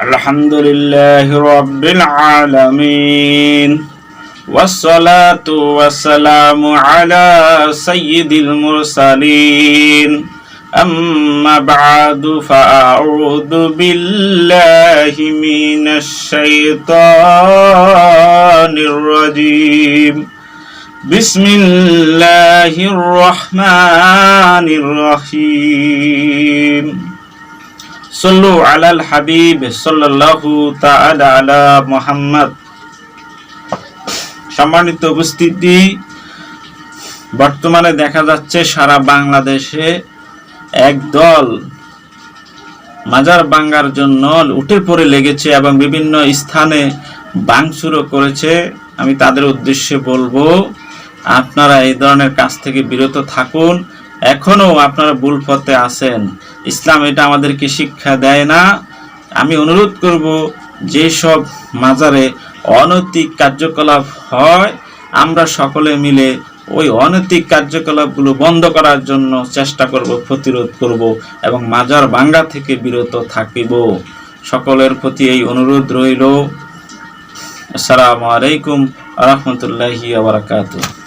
আলহামদুলিল্লাহি রাব্বিল আলামিন ওয়াসসালাতু ওয়াসসালামু আলা সাইয়্যিদিল মুরসালিন আম্মা বা'দু ফাআউযু বিল্লাহি মিনাশ শাইতানির রাজীম বিসমিল্লাহির রহমানির রহিম সল্লু আলাল হাবিব সাল্লাল্লাহু তাআলা আলা মুহাম্মদ। সম্মানিত উপস্থিতি, বর্তমানে দেখা যাচ্ছে সারা বাংলাদেশে একদল মাজার ভাঙার জন্য উঠে পড়ে লেগেছে এবং বিভিন্ন স্থানে ভাঙচুরও করেছে। আমি তাদের উদ্দেশ্যে বলবো, আপনারা এই ধরনের কাজ থেকে বিরত থাকুন। এখনো আপনারা ভুল পথে আছেন। ইসলাম এটা আমাদেরকে শিক্ষা দেয় না। আমি অনুরোধ করব, যেসব মাজারে অনৈতিক কার্যকলাপ হয় আমরা সকলে মিলে ওই অনৈতিক কার্যকলাপগুলো বন্ধ করার জন্য চেষ্টা করব, প্রতিরোধ করব এবং মাজার ভাঙা থেকে বিরত থাকিব। সকলের প্রতি এই অনুরোধ রইল। আসসালামু আলাইকুম ওয়া রাহমাতুল্লাহি ওয়া বারাকাতুহু।